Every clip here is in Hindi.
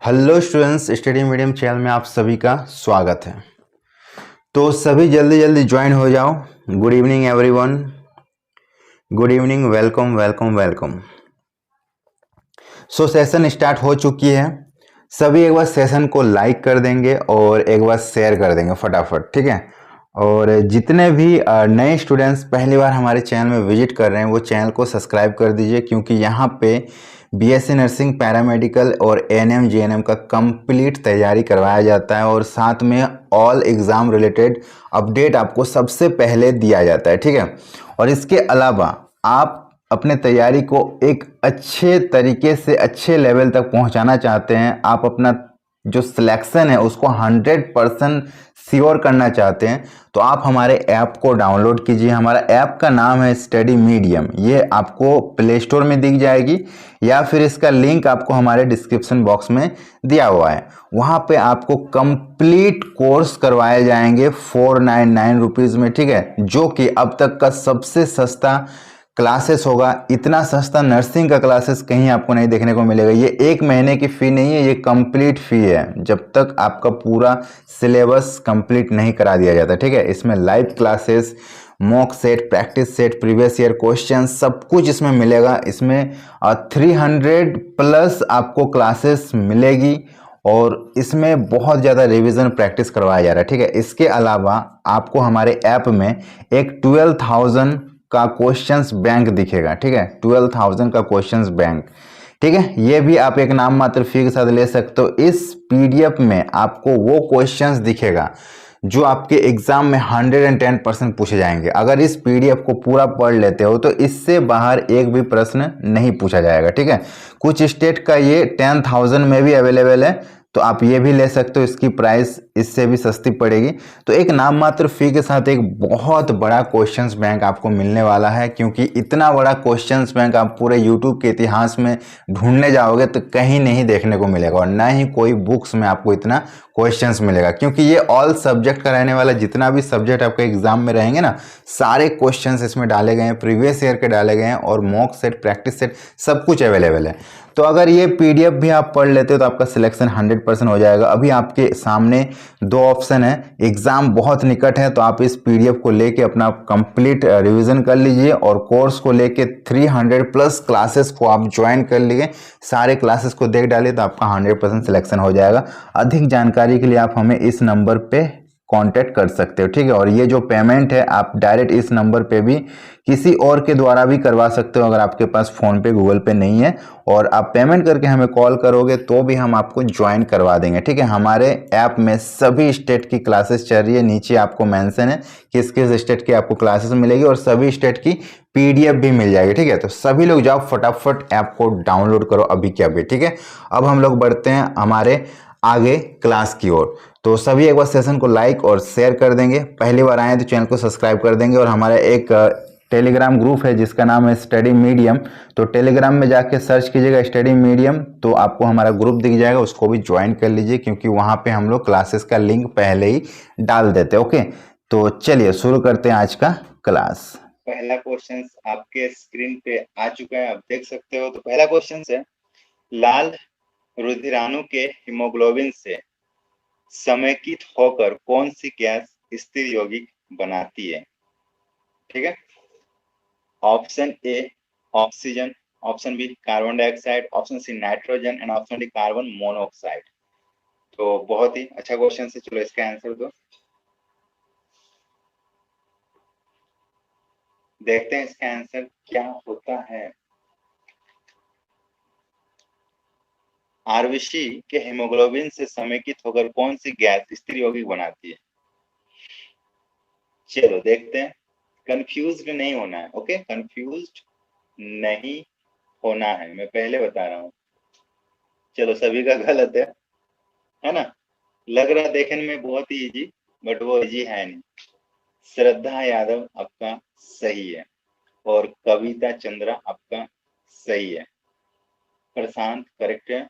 Hello students, study medium channel में आप सभी का स्वागत है। तो सभी जल्दी जल्दी ज्वाइन हो जाओ। Good evening everyone, good evening, welcome welcome welcome. Session start हो चुकी है। सभी एक बार सेशन को लाइक कर देंगे और एक बार शेयर कर देंगे फटाफट, ठीक है। और जितने भी नए स्टूडेंट्स पहली बार हमारे चैनल में विजिट कर रहे हैं वो चैनल को सब्सक्राइब कर दीजिए, क्योंकि यहाँ पे बीएससी नर्सिंग, पैरामेडिकल और एएनएम जीएनएम का कंप्लीट तैयारी करवाया जाता है और साथ में ऑल एग्ज़ाम रिलेटेड अपडेट आपको सबसे पहले दिया जाता है, ठीक है। और इसके अलावा आप अपने तैयारी को एक अच्छे तरीके से अच्छे लेवल तक पहुंचाना चाहते हैं, आप अपना जो सिलेक्शन है उसको 100% श्योर करना चाहते हैं, तो आप हमारे ऐप को डाउनलोड कीजिए। हमारा ऐप का नाम है स्टडी मीडियम। ये आपको प्ले स्टोर में दिख जाएगी या फिर इसका लिंक आपको हमारे डिस्क्रिप्शन बॉक्स में दिया हुआ है। वहाँ पे आपको कंप्लीट कोर्स करवाए जाएंगे 499 रुपीज़ में, ठीक है, जो कि अब तक का सबसे सस्ता क्लासेस होगा। इतना सस्ता नर्सिंग का क्लासेस कहीं आपको नहीं देखने को मिलेगा। ये एक महीने की फ़ी नहीं है, ये कंप्लीट फ़ी है जब तक आपका पूरा सिलेबस कंप्लीट नहीं करा दिया जाता, ठीक है। इसमें live classes, mock set, practice set, previous year question, सब कुछ इसमें मिलेगा। इसमें 300 प्लस आपको क्लासेस मिलेगी और इसमें बहुत ज़्यादा रिवीजन प्रैक्टिस करवाया जा रहा है, ठीक है। इसके अलावा आपको हमारे ऐप में एक 12,000 का क्वेश्चंस बैंक दिखेगा, ठीक है, 12,000 का क्वेश्चंस बैंक, ठीक है। ये भी आप एक नाम मात्र फी के साथ ले सकते हो। इस पीडीएफ में आपको वो क्वेश्चंस दिखेगा जो आपके एग्जाम में 110% पूछे जाएंगे। अगर इस पीडीएफ को पूरा पढ़ लेते हो तो इससे बाहर एक भी प्रश्न नहीं पूछा जाएगा, ठीक है। कुछ स्टेट का ये 10,000 में भी अवेलेबल है, तो आप ये भी ले सकते हो। इसकी प्राइस इससे भी सस्ती पड़ेगी। तो एक नाम मात्र फी के साथ एक बहुत बड़ा क्वेश्चंस बैंक आपको मिलने वाला है, क्योंकि इतना बड़ा क्वेश्चंस बैंक आप पूरे यूट्यूब के इतिहास में ढूंढने जाओगे तो कहीं नहीं देखने को मिलेगा, और ना ही कोई बुक्स में आपको इतना क्वेश्चंस मिलेगा, क्योंकि ये ऑल सब्जेक्ट का रहने वाला। जितना भी सब्जेक्ट आपके एग्जाम में रहेंगे ना, सारे क्वेश्चंस इसमें डाले गए हैं, प्रीवियस ईयर के डाले गए हैं, और मॉक सेट, प्रैक्टिस सेट, सब कुछ अवेलेबल है। तो अगर ये पीडीएफ भी आप पढ़ लेते हो तो आपका सिलेक्शन 100% हो जाएगा। अभी आपके सामने दो ऑप्शन है, एग्जाम बहुत निकट है तो आप इस पीडीएफ को लेके अपना कंप्लीट रिवीजन कर लीजिए, और कोर्स को लेके 300 प्लस क्लासेस को आप ज्वाइन कर लिए, सारे क्लासेस को देख डालिए तो आपका 100% सिलेक्शन हो जाएगा। अधिक जानकारी के लिए आप हमें इस नंबर पे कांटेक्ट कर सकते हो, ठीक है। और ये जो पेमेंट है आप डायरेक्ट इस नंबर पे भी किसी और के द्वारा भी करवा सकते हो, अगर आपके पास फोन पे, गूगल पे नहीं है, और आप पेमेंट करके हमें कॉल करोगे तो भी हम आपको ज्वाइन करवा देंगे, ठीक है। हमारे ऐप में सभी स्टेट की क्लासेस चल रही है, नीचे आपको मेंशन है किस किस स्टेट की आपको क्लासेस मिलेगी, और सभी स्टेट की पीडीएफ भी मिल जाएगी, ठीक है। तो सभी लोग जाओ फटाफट ऐप को डाउनलोड करो अभी के अभी, ठीक है। अब हम लोग बढ़ते हैं हमारे आगे क्लास की ओर। तो सभी एक बार सेशन को लाइक और शेयर कर देंगे, पहली बार आए तो चैनल को सब्सक्राइब कर देंगे, और हमारा एक टेलीग्राम ग्रुप है जिसका नाम है स्टडी मीडियम। तो टेलीग्राम में जाके सर्च कीजिएगा स्टडी मीडियम, तो आपको हमारा ग्रुप दिख जाएगा, उसको भी ज्वाइन कर लीजिए, क्योंकि वहाँ पे हम लोग क्लासेस का लिंक पहले ही डाल देते हैं। ओके, तो चलिए शुरू करते हैं आज का क्लास। पहला क्वेश्चन आपके स्क्रीन पे आ चुका है, आप देख सकते हो। तो पहला क्वेश्चन है, लाल रुधिराणु के हीमोग्लोबिन से समेकित होकर कौन सी गैस स्थिर यौगिक बनाती है? ठीक है। Option A oxygen, option B carbon dioxide, option C nitrogen and option D carbon monoxide. तो बहुत ही अच्छा क्वेश्चन है, चलो इसका आंसर दो। देखते हैं इसका आंसर क्या होता है। आरबीसी के हेमोग्लोबिन से समेकित होकर कौन सी गैस स्थिर यौगिक बनाती है? चलो देखते हैं। कंफ्यूज्ड नहीं होना है, ओके, कंफ्यूज्ड नहीं होना है, मैं पहले बता रहा हूँ। चलो सभी का गलत है ना। लग रहा देखने में बहुत ही इजी, बट वो इजी है नहीं। श्रद्धा यादव आपका सही है, और कविता चंद्रा आपका सही है। प्रशांत करेक्ट है,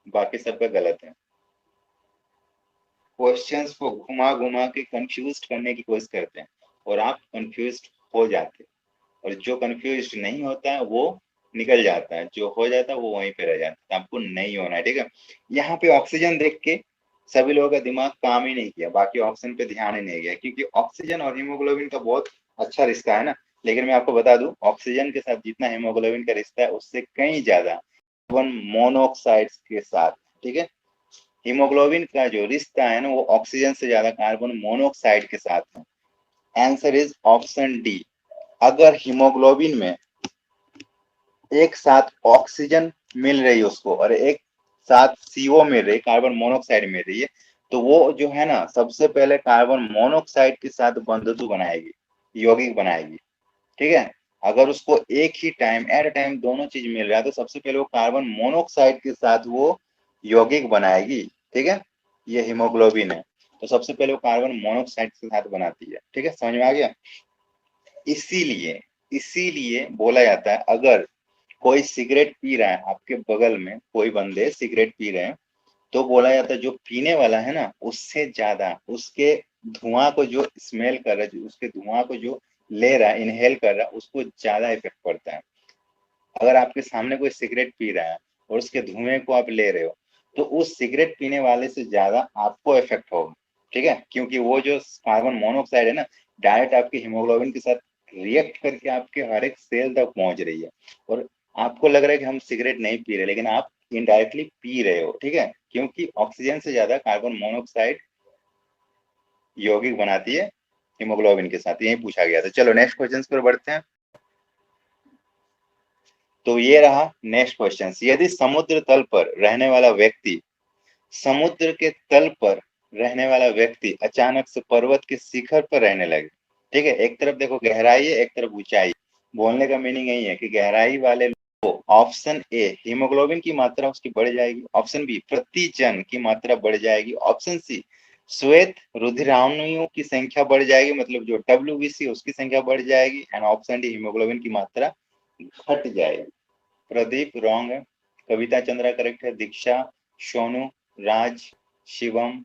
बाकी सबका गलत है। क्वेश्चंस को घुमा घुमा के कंफ्यूज करने की कोशिश करते हैं और आप कंफ्यूज हो जाते हैं, और जो कंफ्यूज नहीं होता है वो निकल जाता है, जो हो जाता है वो वहीं पे रह जाता है, आपको नहीं होना है, ठीक है। यहाँ पे ऑक्सीजन देख के सभी लोगों का दिमाग काम ही नहीं किया, बाकी ऑप्शन पे ध्यान ही नहीं गया, क्योंकि ऑक्सीजन और हीमोग्लोबिन का बहुत अच्छा रिश्ता है ना। लेकिन मैं आपको बता दूं, ऑक्सीजन के साथ जितना हीमोग्लोबिन का रिश्ता है उससे कहीं ज्यादा कार्बन मोनोऑक्साइड के साथ, ठीक है। हीमोग्लोबिन का जो रिश्ता है ना वो ऑक्सीजन से ज्यादा कार्बन मोनोऑक्साइड के साथ है। Answer is option D. अगर हीमोग्लोबिन में एक साथ ऑक्सीजन मिल रही है उसको और एक साथ सीओ मिल रही है, कार्बन मोनोऑक्साइड मिल रही है, तो वो जो है ना सबसे पहले कार्बन मोनोऑक्साइड के साथ बंधुत्व बनाएगी, यौगिक बनाएगी, ठीक है। अगर उसको एक ही टाइम एट अ टाइम दोनों चीज मिल रहा है तो सबसे पहले वो कार्बन मोनोऑक्साइड के साथ वो यौगिक बनाएगी, ठीक है। ये हीमोग्लोबिन है, तो सबसे पहले वो कार्बन मोनोऑक्साइड के साथ बनाती है, ठीक है, समझ में आ गया। इसीलिए इसीलिए बोला जाता है, अगर कोई सिगरेट पी रहा है, आपके बगल में कोई बंदे सिगरेट पी रहे हैं, तो बोला जाता है जो पीने वाला है ना उससे ज्यादा उसके धुआं को जो स्मेल कर रहा है, जो उसके धुआं को जो ले रहा है, इनहेल कर रहा है, उसको ज्यादा इफेक्ट पड़ता है। अगर आपके सामने कोई सिगरेट पी रहा है और उसके धुएं को आप ले रहे हो, तो उस सिगरेट पीने वाले से ज्यादा आपको इफेक्ट होगा, ठीक है, क्योंकि वो जो कार्बन मोनोऑक्साइड है ना डायरेक्ट आपके हीमोग्लोबिन के साथ रिएक्ट करके आपके हर एक सेल तक पहुंच रही है। और आपको लग रहा है कि हम सिगरेट नहीं पी रहे, लेकिन आप इनडायरेक्टली पी रहे हो, ठीक है, क्योंकि ऑक्सीजन से ज्यादा कार्बन मोनोऑक्साइड यौगिक बनाती है हीमोग्लोबिन के साथ, यही पूछा गया था। चलो नेक्स्ट क्वेश्चन पर बढ़ते हैं। तो ये रहा नेक्स्ट क्वेश्चन। यदि समुद्र तल पर रहने वाला व्यक्ति समुद्र के तल पर रहने वाला व्यक्ति अचानक से पर्वत के शिखर पर रहने लगे, ठीक है, एक तरफ देखो गहराई है, एक तरफ ऊंचाई। बोलने का मीनिंग यही है कि गहराई वाले लोग को ऑप्शन ए हीमोग्लोबिन की मात्रा उसकी बढ़ जाएगी, ऑप्शन बी प्रति जन की मात्रा बढ़ जाएगी, ऑप्शन सी श्वेत रुधिराणुओं की संख्या बढ़ जाएगी, मतलब जो डब्ल्यूबीसी उसकी संख्या बढ़ जाएगी, एंड ऑप्शन डी हीमोग्लोबिन की मात्रा घट जाएगी। प्रदीप रॉन्ग है, कविता चंद्रा करेक्ट है, दीक्षा, सोनू, राज, शिवम।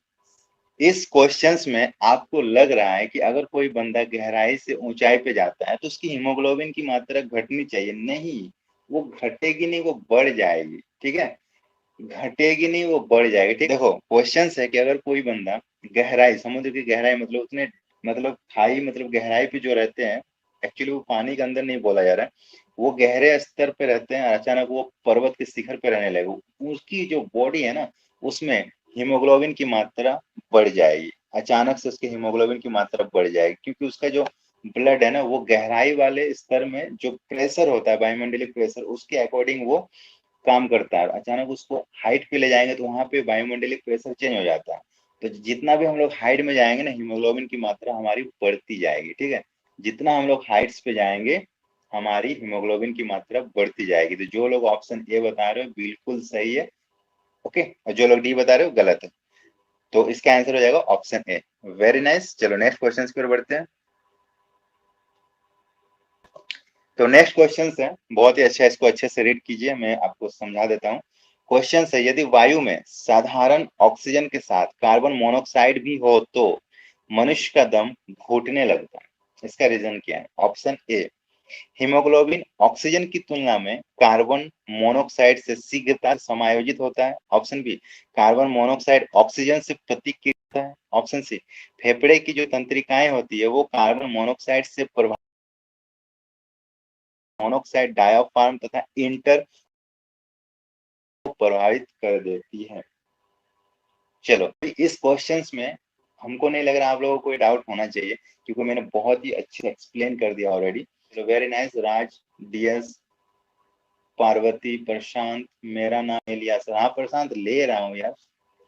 इस क्वेश्चंस में आपको लग रहा है कि अगर कोई बंदा गहराई से ऊंचाई पे जाता है तो उसकी हीमोग्लोबिन की मात्रा घटनी चाहिए, नहीं, वो घटेगी नहीं, वो बढ़ जाएगी, ठीक है, घटेगी नहीं, वो बढ़ जाएगी, ठीक। देखो क्वेश्चन है कि अगर कोई बंदा गहराई, समुद्र की गहराई मतलब उतने, मतलब खाई मतलब गहराई पे जो रहते हैं, एक्चुअली वो पानी के अंदर नहीं बोला जा रहा है, वो गहरे स्तर पे रहते हैं, अचानक वो पर्वत के शिखर पे रहने लगे, उसकी जो बॉडी है ना उसमें हीमोग्लोबिन की मात्रा बढ़ जाएगी, अचानक से उसके हीमोग्लोबिन की मात्रा बढ़ जाएगी, क्योंकि उसका जो ब्लड है ना वो गहराई वाले स्तर में जो प्रेशर होता है, वायुमंडलीय प्रेशर, उसके अकॉर्डिंग वो काम करता है। अचानक उसको हाइट पे ले जाएंगे तो वहां पे वायुमंडलीय प्रेशर चेंज हो जाता है, तो जितना भी हम लोग हाइट में जाएंगे ना हीमोग्लोबिन की मात्रा हमारी बढ़ती जाएगी, ठीक है, जितना हम लोग हाइट्स पे जाएंगे हमारी हीमोग्लोबिन की मात्रा बढ़ती जाएगी। तो जो लोग ऑप्शन ए बता रहे हो बिल्कुल सही है, ओके, और जो लोग डी बता रहे हो गलत है। तो इसका आंसर हो जाएगा ऑप्शन ए। वेरी नाइस, चलो नेक्स्ट क्वेश्चन की ओर बढ़ते हैं। तो नेक्स्ट क्वेश्चन है बहुत ही अच्छा, इसको अच्छे से रीड कीजिए, मैं आपको समझा देता हूँ। क्वेश्चन है, यदि वायु में साधारण ऑक्सीजन के साथ कार्बन मोनोऑक्साइड भी हो तो मनुष्य का दम घुटने लगता है, इसका रीजन क्या है। ऑप्शन ए हीमोग्लोबिन ऑक्सीजन की तुलना में कार्बन मोनोऑक्साइड से शीघ्रता समायोजित होता है, option B carbon monoxide oxygen से प्रतिक्रिया है, ऑप्शन सी फेफड़े की जो तंत्रिकाएं होती है वो कार्बन मोनोऑक्साइड से मोनोऑक्साइड डायाफ्राम तथा इंटर को प्रभावित कर देती है। चलो इस क्वेश्चंस में हमको नहीं लग रहा आप लोगों को कोई डाउट होना चाहिए, क्योंकि मैंने बहुत ही अच्छे से एक्सप्लेन कर दिया ऑलरेडी। चलो वेरी नाइस, राज, डीएस, पार्वती, प्रशांत, मेरा नाम इलियास, हाँ प्रशांत ले रहा हूँ यार,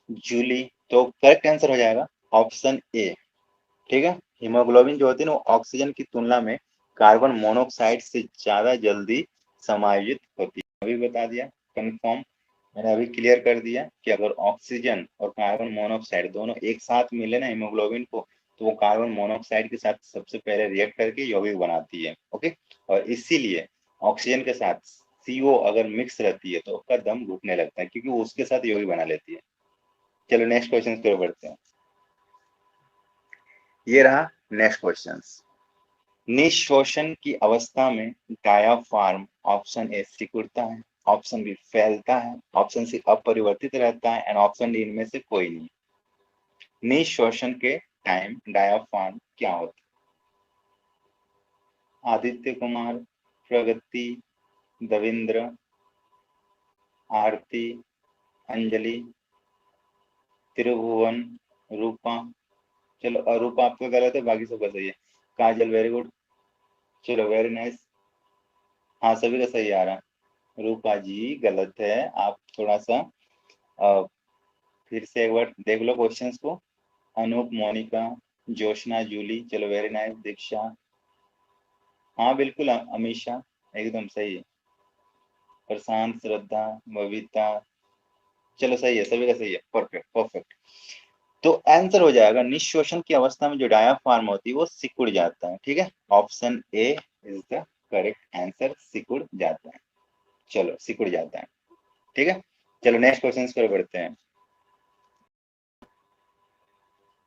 जूली। तो करेक्ट आंसर हो जाएगा ऑप्शन ए, ठीक है। हीमोग्लोबिन जो होती है ना वो ऑक्सीजन की तुलना में कार्बन मोनोऑक्साइड से ज्यादा जल्दी समायोजित होती है, अभी बता दिया, कंफर्म, मैंने अभी क्लियर कर दिया कि अगर ऑक्सीजन और कार्बन मोनोऑक्साइड दोनों एक साथ मिले ना हीमोग्लोबिन को, तो वो कार्बन मोनोऑक्साइड के साथ सबसे पहले रिएक्ट करके यौगिक बनाती है, ओके। और इसीलिए ऑक्सीजन के साथ सीओ अगर मिक्स रहती है तो उसका दम घुटने लगता है, क्योंकि वो उसके साथ यौगिक बना लेती है। चलो नेक्स्ट क्वेश्चन की ओर बढ़ते हैं। ये रहा नेक्स्ट क्वेश्चन। निःशोषण की अवस्था में डायाफ्राम ऑप्शन ए सिकुड़ता है, ऑप्शन बी फैलता है, ऑप्शन सी अपरिवर्तित रहता है एंड ऑप्शन डी इनमें से कोई नहीं। निःशोषण के टाइम डायाफ्राम क्या होता है? आदित्य कुमार, प्रगति, दविंद्र, आरती, अंजलि, त्रिभुवन, रूपा। चलो रूपा आपका गलत है, बाकी सबका सही है। काजल वेरी गुड, चलो वेरी नाइस। हाँ सभी का सही आ रहा है। रूपा जी गलत है, आप थोड़ा सा अ, फिर से एक बार देख लो क्वेश्चंस को। अनूप, मोनिका, जोशना, जूली, चलो वेरी नाइस। दीक्षा, हाँ बिल्कुल अमीषा, एकदम सही है। प्रशांत, श्रद्धा, बबीता, चलो सही है, सभी का सही है, परफेक्ट परफेक्ट। तो आंसर हो जाएगा निःशोषण की अवस्था में जो डायाफ्राम होती है वो सिकुड़ जाता है, ठीक है। Option A is the correct answer, सिकुड़ जाता है। चलो सिकुड़ जाता है, ठीक है। चलो नेक्स्ट क्वेश्चन पर बढ़ते हैं।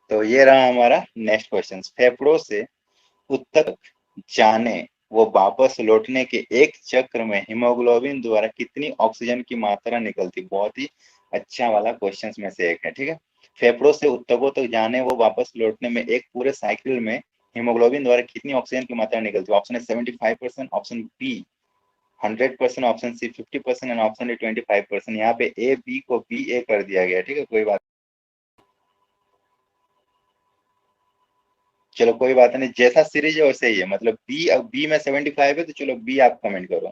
तो ये रहा हमारा नेक्स्ट क्वेश्चन। फेफड़ों से उत्तक जाने वो वापस लौटने के एक चक्र में हीमोग्लोबिन द्वारा कितनी ऑक्सीजन की मात्रा निकलती? बहुत ही अच्छा वाला क्वेश्चन में से एक है, ठीक है। फेफड़ों से उत्तकों तक जाने वो वापस लौटने में एक पूरे साइकिल में हीमोग्लोबिन द्वारा कितनी ऑक्सीजन की मात्रा निकलती है? ऑप्शन है 75%, option B 100%, option C 50% and option D 25%। यहाँ पे ए बी को बी ए कर दिया गया, ठीक है, कोई बात। चलो कोई बात नहीं, जैसा सीरीज है वैसे ही है। मतलब बी, अब बी में 75 है तो चलो बी आप कमेंट करो।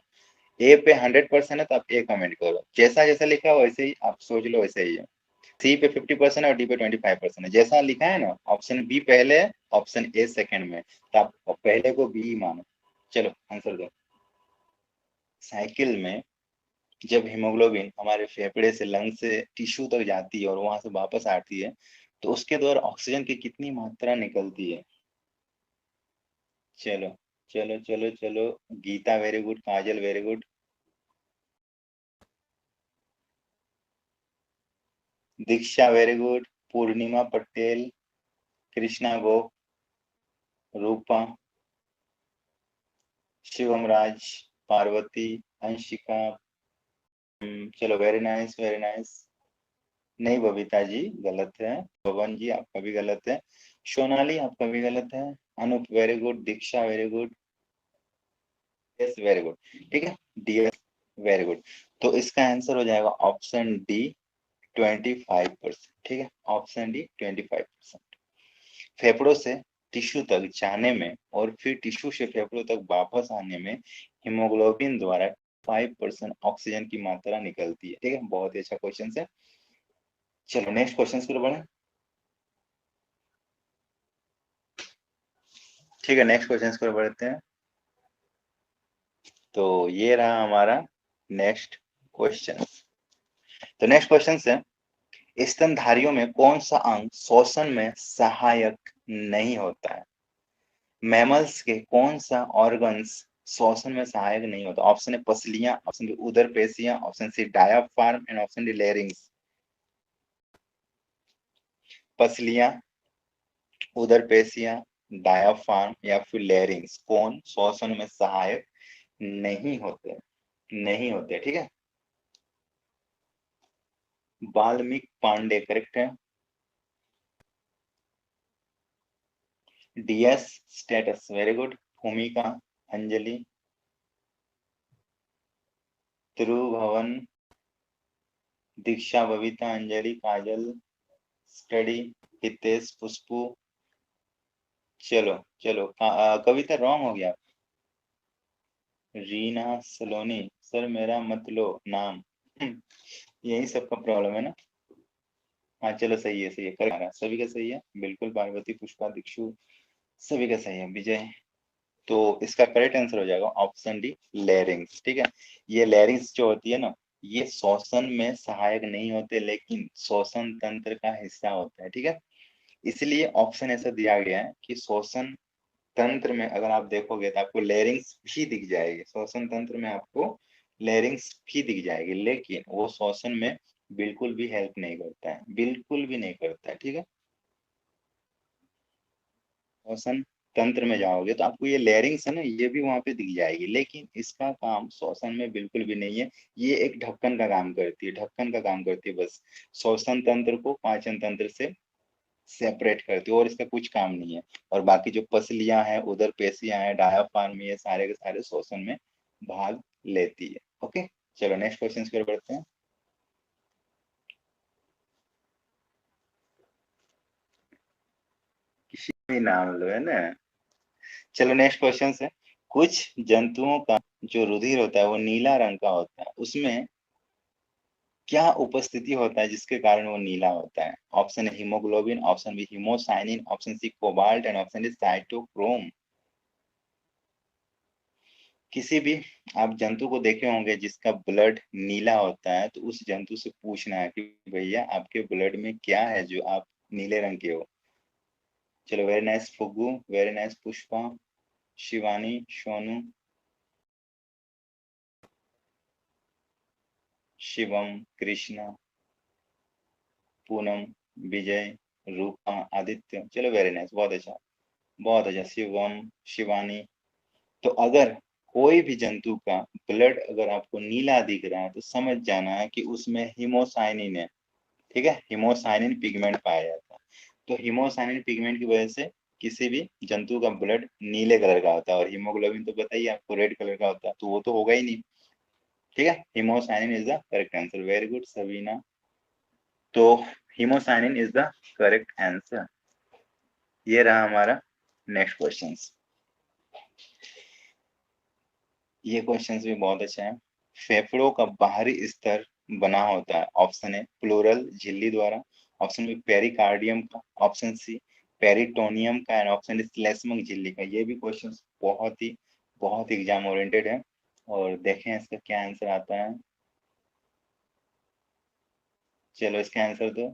ए पे 100% है तो आप ए कमेंट करो। जैसा जैसा लिखा है वैसे ही आप सोच लो, वैसे ही है। सी पे 50% है और डी पे 25% है। जैसा लिखा है ना, ऑप्शन बी पहले है, ऑप्शन ए सेकंड में, तो आप पहले को बी ही मानो। चलो आंसर दो। साइकिल में जब हीमोग्लोबिन हमारे फेफड़े से, लंग से टिश्यू तक जाती है और वहां से वापस आती है, तो उसके द्वारा ऑक्सीजन की कितनी मात्रा निकलती है? चलो चलो चलो चलो। गीता वेरी गुड, काजल very good, Diksha very good, पूर्णिमा पटेल, कृष्णा गो, रूपा, शिवम राज, पार्वती, अंशिका। चलो वेरी नाइस वेरी नाइस। नहीं बबीता जी गलत है। पवन जी आपका भी गलत है। सोनाली आपका भी गलत है। Anoop very good, Diksha very good, yes very good, ठीक है। DS very good. तो इसका आंसर हो जाएगा ऑप्शन डी 25%, ठीक है। Option D 25%। फेफड़ों से टिश्यू तक जाने में और फिर टिश्यू से फेफड़ों तक वापस आने में हीमोग्लोबिन द्वारा 5% ऑक्सीजन की मात्रा निकलती है, ठीक है। बहुत ही अच्छा क्वेश्चन है। चलो नेक्स्ट क्वेश्चन की ओर बढ़े। ठीक है, नेक्स्ट क्वेश्चन की ओर बढ़ते हैं। तो ये रहा हमारा नेक्स्ट क्वेश्चन। तो नेक्स्ट क्वेश्चन है, स्तनधारियों में कौन सा अंग श्वसन में सहायक नहीं होता है? मैमल्स के कौन सा ऑर्गन्स श्वसन में सहायक नहीं होता? ऑप्शन है पसलियां, ऑप्शन बी उदर पेशियां, option C diaphragm and option D larynx. पसलियां, उदर पेशियां, डायाफ्राम या फिर लेरिंग्स, कौन श्वसन में सहायक नहीं होते? नहीं होते, ठीक है। वाल्मीकि पांडे करेक्ट है। DS status very good. भूमिका, अंजलि, त्रिभुवन, दीक्षा, बबीता, अंजलि, काजल, स्टडी, हितेश, पुष्पू। चलो चलो कविता रॉन्ग हो गया। रीना सलोनी, सर मेरा मत लो नाम। यही सबका प्रॉब्लम है ना। हाँ चलो सही है कर सभी का सही है बिल्कुल। पार्वती, पुष्पा, दीक्षु, सभी का सही है। विजय, तो इसका करेक्ट आंसर हो जाएगा ऑप्शन डी लेरिंग्स, ठीक है। ये लेरिंग्स जो होती है ना, ये श्वसन में सहायक नहीं होते लेकिन श्वसन तंत्र का हिस्सा होता है, ठीक है। इसलिए ऑप्शन ऐसा दिया गया है कि श्वसन तंत्र में अगर आप देखोगे तो आपको लेरिंग्स भी दिख जाएगी। श्वसन तंत्र में आपको लेरिंग्स भी दिख जाएगी, लेकिन वो श्वसन में बिल्कुल भी हेल्प नहीं करता है, बिल्कुल भी नहीं करता है, ठीक है। श्वसन तंत्र में जाओगे तो आपको ये लेयरिंग्स है ना, ये भी वहां पे दिख जाएगी, लेकिन इसका काम श्वसन में बिल्कुल भी नहीं है। ये एक ढक्कन का काम करती है, ढक्कन का काम करती है बस। श्वसन तंत्र को पाचन तंत्र से सेपरेट करती है और इसका कुछ काम नहीं है। और बाकी जो पसलियां हैं, उदर पेशियां हैं, डायाफ्राम, ये सारे के सारे श्वसन में भाग लेती है। ओके, चलो नेक्स्ट क्वेश्चन की ओर बढ़ते हैं। किसी भी नाम लो, है ना। चलो नेक्स्ट क्वेश्चन है। कुछ जंतुओं का जो रुधिर होता है वो नीला रंग का होता है, उसमें क्या उपस्थिति होता है जिसके कारण वो नीला होता है? Option A haemoglobin, option B haemocyanin, option C cobalt and option D cytochrome. किसी भी आप जंतु को देखे होंगे जिसका ब्लड नीला होता है, तो उस जंतु से पूछना है कि भैया आपके ब्लड में क्या है जो आप नीले रंग के हो। चलो, very nice Fuggu, very nice Pushpa, Shivani, Sonu, Shivam, Krishna, Poonam, Vijay, Rupa, Aditya. चलो वेरी नाइस, बहुत अच्छा, बहुत अच्छा। शिवम, शिवानी। तो अगर कोई भी जंतु का ब्लड अगर आपको नीला दिख रहा है तो समझ जाना है कि उसमें हीमोसाइनिन है। ठीक है, हीमोसाइनिन पिगमेंट पाया जाता है। तो हीमोसाइनिन पिगमेंट की वजह से किसी भी जंतु का ब्लड नीले कलर का होता है। और हीमोग्लोबिन तो बताइए आपको रेड कलर का होता है, तो वो तो होगा ही नहीं। ठीक है, haemocyanin is the correct answer. Very good Sabina. तो haemocyanin is the correct answer. ये रहा हमारा नेक्स्ट क्वेश्चन। ये क्वेश्चन भी बहुत अच्छा है। फेफड़ों का बाहरी स्तर बना होता है, ऑप्शन ए प्लूरल झिल्ली द्वारा, ऑप्शन बी पेरिकार्डियम का, ऑप्शन सी पेरिटोनियम का एंड ऑप्शन डी श्लेष्मक झिल्ली का। ये भी क्वेश्चन बहुत ही एग्जाम ओरिएंटेड है। और देखें इसका क्या आंसर आता है। चलो इसका आंसर दो।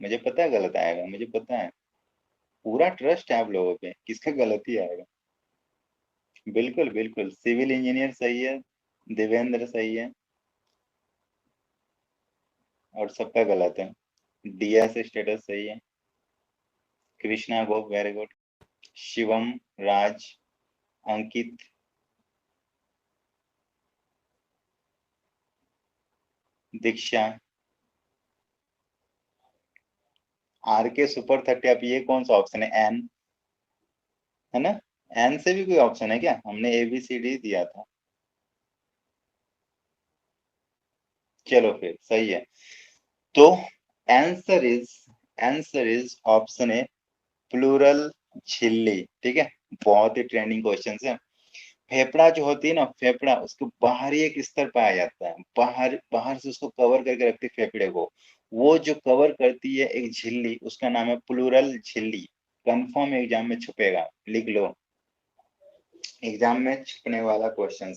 मुझे पता है गलत आएगा, मुझे पता है, पूरा ट्रस्ट है आप लोगों पे, किसका गलत ही आएगा। बिल्कुल बिल्कुल, सिविल इंजीनियर सही है, देवेंद्र सही है, और सबका गलत है। डीएस स्टेटस सही है। Krishna Gop, very good. Shivam, Raj, Ankit, Diksha, R K super 30। अब ये कौन सा ऑप्शन है? एन है ना? एन से भी कोई ऑप्शन है क्या? हमने ए बी सी डी दिया था। चलो फिर सही है। तो answer is answer is option A pleural झिल्ली। ठीक है, बहुत ही ट्रेंडिंग क्वेश्चन है। फेफड़ा जो होती है ना, फेफड़ा, उसके बाहर ही एक स्तर पाया जाता है, बाहर बाहर से उसको कवर करके रखती है फेफड़े को। वो जो कवर करती है एक झिल्ली, उसका नाम है प्लूरल झिल्ली। कंफर्म एग्जाम में छुपेगा, लिख लो, एग्जाम में छुपने वाला क्वेश्चन।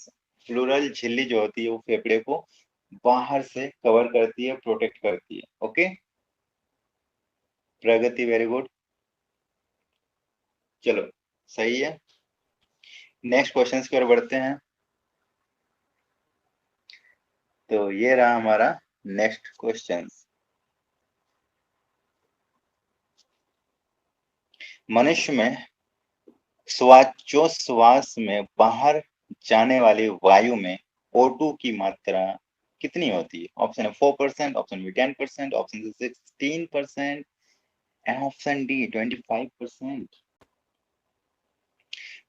प्लूरल झिल्ली जो होती है वो फेफड़े को बाहर से कवर करती है, प्रोटेक्ट करती है। ओके, प्रगति, वेरी गुड। चलो सही है। नेक्स्ट क्वेश्चन की ओर बढ़ते हैं। तो ये रहा हमारा नेक्स्ट क्वेश्चन। मनुष्य में श्वासोच्छ्वास में बाहर जाने वाली वायु में O2 की मात्रा कितनी होती है? ऑप्शन है 4%, option B 10%, option C 16% and option D 25%।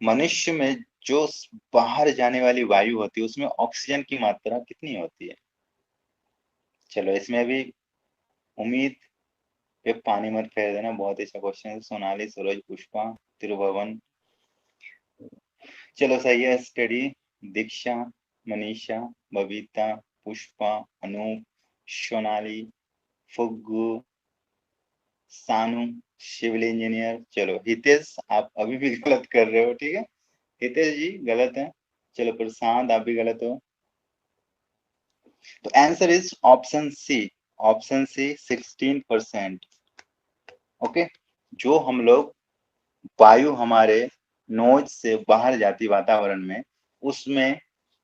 मनुष्य में जो बाहर जाने वाली वायु होती है उसमें ऑक्सीजन की मात्रा कितनी होती है? चलो इसमें भी उम्मीद पे पानी मत फेर देना, बहुत अच्छा क्वेश्चन है। सोनाली, सूरज, पुष्पा, त्रिभुवन। चलो सही है। स्टडी, दीक्षा, मनीषा, बबीता, पुष्पा, अनूप, सोनाली, फुग्गू, सानू, सिविल इंजीनियर। चलो हितेश, आप अभी भी गलत कर रहे हो, ठीक है, हितेश जी गलत है। चलो प्रशांत, आप भी गलत हो। तो answer is option C, option C 16%। Okay, जो हम लोग वायु हमारे नोज से बाहर जाती वातावरण में, उसमें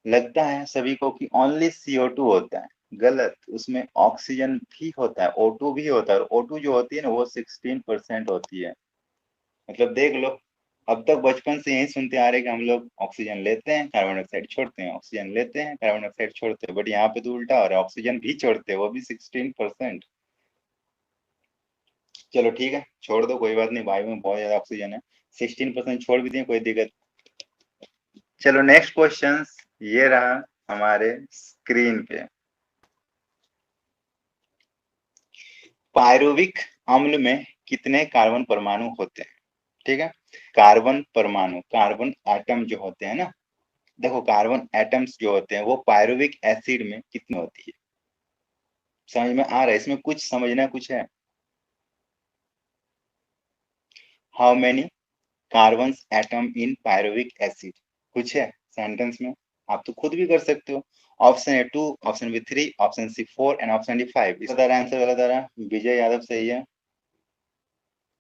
लगता है सभी को कि ओनली CO2 होता है। गलत, उसमें ऑक्सीजन भी होता है, O2 भी होता है। और O2 जो होती है ना वो 16% होती है। मतलब देख लो, अब तक बचपन से यही सुनते आ रहे हैं कि हम लोग ऑक्सीजन लेते हैं, कार्बन डाइऑक्साइड छोड़ते हैं, ऑक्सीजन लेते हैं, कार्बन डाइऑक्साइड छोड़ते हैं, बट यहाँ पे तो उल्टा हो रहा है, ऑक्सीजन भी छोड़ते हैं, वो भी 16%। चलो ठीक है, छोड़ दो, कोई बात नहीं, वायु में बहुत ज्यादा ऑक्सीजन है, 16% छोड़ भी दिए, कोई दिक्कत। चलो नेक्स्ट क्वेश्चन ये रहा हमारे स्क्रीन पे। पायरुविक अम्ल में कितने कार्बन परमाणु होते हैं? ठीक है, कार्बन परमाणु, कार्बन एटम जो होते हैं ना, देखो कार्बन एटम्स जो होते हैं वो पायरुविक एसिड में कितने होती है? समझ में आ रहा है? इसमें कुछ समझना कुछ है। How many carbon atom in pyruvic acid, कुछ है सेंटेंस में? आप तो खुद भी कर सकते हो। Option A 2, option B 3, option C 4 and option D 5। इसका आंसर गलत आ रहा है। विजय यादव सही है,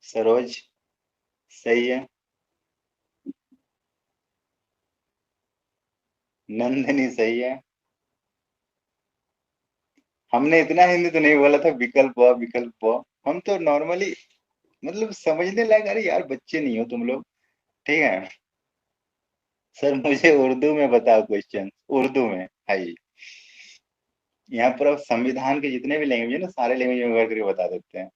सरोज सही है, नंदनी सही है। हमने इतना हिंदी तो नहीं बोला था, विकल्प व विकल्प व, हम तो नॉर्मली मतलब समझने लायक। अरे यार बच्चे नहीं हो तुम लोग, ठीक है। सर मुझे उर्दू में बताओ क्वेश्चन, उर्दू में। हाई, यहाँ पर अब संविधान के जितने भी लैंग्वेज है ना, सारे लैंग्वेज में वर्ड करके बता देते हैं।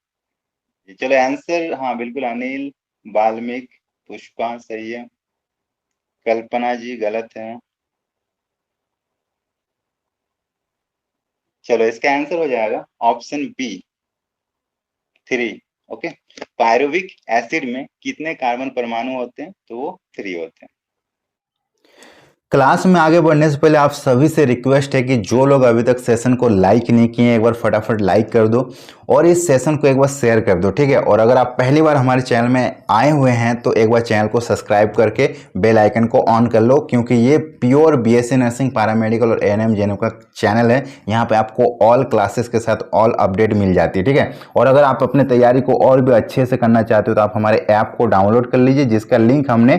चलो आंसर, हाँ बिल्कुल, अनिल, वाल्मीकि, पुष्पा सही है, कल्पना जी गलत है। चलो इसका आंसर हो जाएगा option B 3। Okay, pyruvic acid में कितने कार्बन परमाणु होते हैं? तो वो 3 होते हैं। क्लास में आगे बढ़ने से पहले आप सभी से रिक्वेस्ट है कि जो लोग अभी तक सेशन को लाइक नहीं किए एक बार फटाफट लाइक कर दो और इस सेशन को एक बार शेयर कर दो, ठीक है। और अगर आप पहली बार हमारे चैनल में आए हुए हैं तो एक बार चैनल को सब्सक्राइब करके बेल आइकन को ऑन कर लो, क्योंकि ये प्योर बीएससी नर्सिंग, पैरामेडिकल और एएनएम जेएनएम का चैनल है। यहाँ पे आपको ऑल क्लासेस के साथ ऑल अपडेट मिल जाती है, ठीक है। और अगर आप अपने तैयारी को और भी अच्छे से करना चाहते हो तो आप हमारे ऐप को डाउनलोड कर लीजिए, जिसका लिंक हमने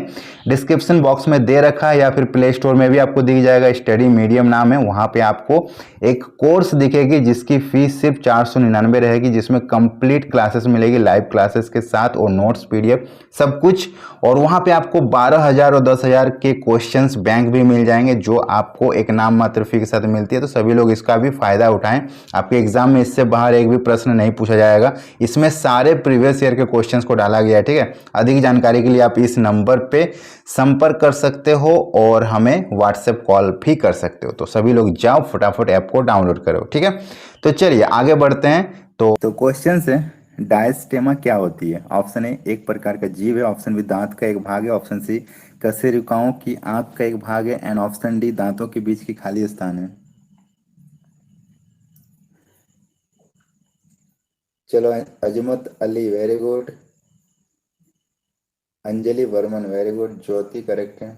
डिस्क्रिप्शन बॉक्स में दे रखा है, या फिर प्ले स्टोर में भी आपको दिख जाएगा। स्टडी मीडियम नाम है, वहां पे आपको एक कोर्स दिखेगी जिसकी फीस सिर्फ 499 रहेगी, जिसमें कंप्लीट क्लासेस मिलेगी लाइव क्लासेस के साथ और नोट्स पीडीएफ सब कुछ। और वहां पे आपको 12,000 और 10,000 के क्वेश्चंस बैंक भी मिल जाएंगे, जो आपको एक नाम मात्र फी के साथ मिलती है। तो सभी लोग इसका भी फायदा उठाएं। आपके एग्जाम में इससे बाहर एक भी प्रश्न नहीं पूछा जाएगा, इसमें सारे प्रीवियस ईयर के क्वेश्चंस को डाला गया है, ठीक है। अधिक जानकारी के लिए आप इस नंबर पे संपर्क कर सकते हो और हमें व्हाट्सएप कॉल भी कर सकते हो। तो सभी लोग जाओ फटाफट ऐप को डाउनलोड करो, ठीक है। तो चलिए आगे बढ़ते हैं। तो क्वेश्चन है, डायस्टेमा क्या होती है? ऑप्शन ए एक प्रकार का जीव है, ऑप्शन बी दांत का एक भाग है, ऑप्शन सी कशेरुकाओं की आंख का एक भाग है, एंड ऑप्शन डी दांतों के बीच की खाली स्थान है। चलो, Azmat Ali very good, Anjali Varman very good, Jyoti correct है,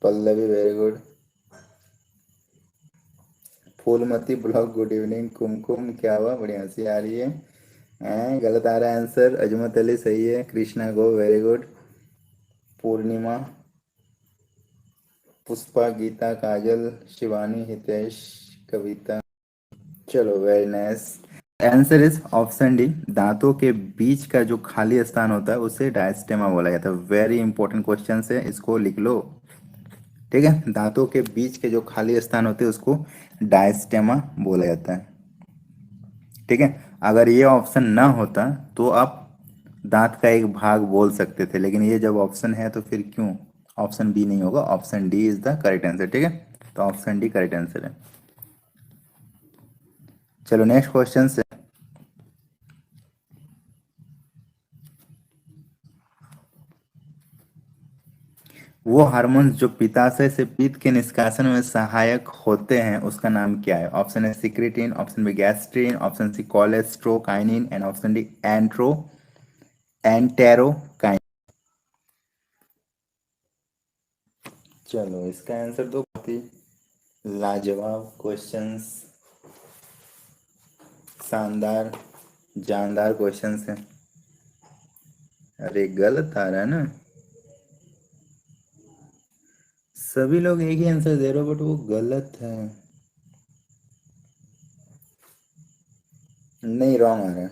Pallavi very good, Phoolmati blog good evening, Kumkum क्या हुआ, बड़ी हंसी आ रही है। गलत आ रहा है आंसर, अजमत अली सही है, कृष्णा गो वेरी गुड, पूर्णिमा, पुष्पा, गीता, काजल, शिवानी, हितेश, कविता। चलो very nice, answer is option D, दांतों के बीच का जो खाली स्थान होता है उसे डायस्टेमा बोला जाता है। वेरी इंपॉर्टेंट क्वेश्चन है, इसको लिख लो, ठीक है। दांतों के बीच के जो खाली स्थान होते हैं उसको डायस्टेमा बोला जाता है, ठीक है। अगर ये ऑप्शन ना होता तो आप दांत का एक भाग बोल सकते थे, लेकिन ये जब ऑप्शन है तो फिर क्यों ऑप्शन बी नहीं होगा? Option D is the correct answer, ठीक है। तो ऑप्शन डी करेक्ट आंसर है। चलो नेक्स्ट क्वेश्चन से, वो हार्मोन्स जो पित्ताशय से पित्त के निष्कासन में सहायक होते हैं उसका नाम क्या है? ऑप्शन है secretin, option B gastrin, option C cholecystokinin, and option D enterokinin. चलो इसका आंसर तो बहुत ही लाजवाब क्वेश्चंस, शानदार जानदार क्वेश्चंस है। अरे गलत आ रहा है ना, सभी लोग एक ही आंसर दे रहे हो बट वो गलत है। नहीं, रॉन्ग आ रहा है।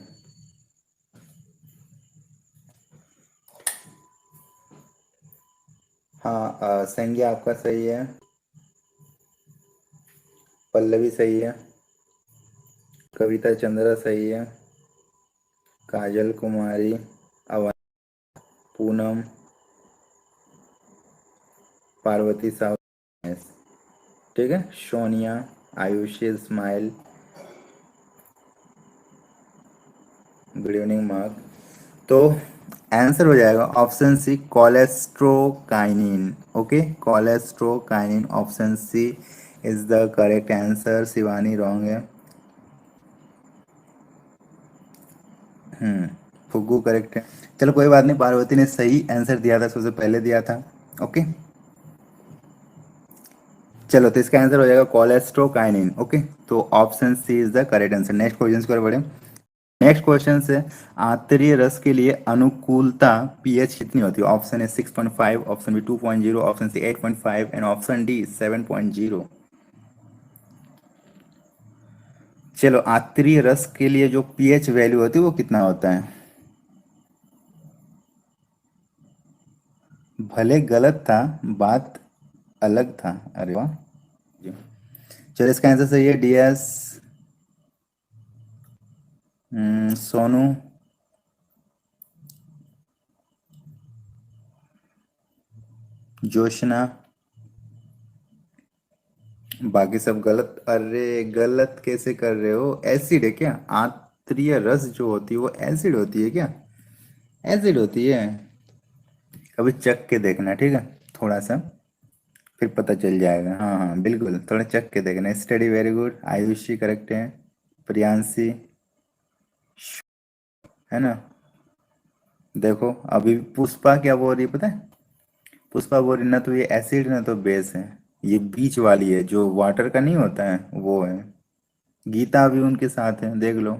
हाँ, संज्ञा आपका सही है, पल्लवी सही है, कविता चंद्रा सही है, काजल कुमारी, अवन, पूनम, पार्वती साहू, ठीक है, Sonia, Ayushi, Ismail, good evening Mark. तो आंसर हो जाएगा option C, cholecystokinin. Okay, cholecystokinin, option C is the correct answer. Shivani wrong है। फुग्गू करेक्ट है। चलो कोई बात नहीं, पार्वती ने सही आंसर दिया था, सबसे पहले दिया था। ओके, चलो तो इसका आंसर हो जाएगा कोलेस्ट्रोकाइनिन। ओके, तो option C is the correct answer. Next question की ओर बढ़े। नेक्स्ट क्वेश्चन है, आंतरीय रस के लिए अनुकूलता पीएच कितनी होती है? Option A 6.5, option B 2.0, option C 8.5 and option D 7.0। चलो, आंतरीय रस के लिए जो पीएच वैल्यू होती है वो कितना होता है? भले गलत था, बात अलग था। अरे वाह जी। चलो इसका आंसर सही है, डीएस। सोनू, जोशना, बाकी सब गलत। अरे गलत कैसे कर रहे हो? एसिड है क्या? आंतरीय रस जो होती है वो एसिड होती है क्या? एसिड होती है। कभी चख के देखना, ठीक है, थोड़ा सा, फिर पता चल जाएगा। हाँ हाँ बिल्कुल, थोड़ा चख के देखना। Study very good. Ayushi correct है, प्रियांशी, है ना। देखो अभी पुष्पा क्या बोल रही है पता है? पुष्पा बोल रही ना तो ये एसिड ना तो बेस है, ये बीच वाली है, जो वाटर का नहीं होता है वो है। गीता भी उनके साथ है, देख लो।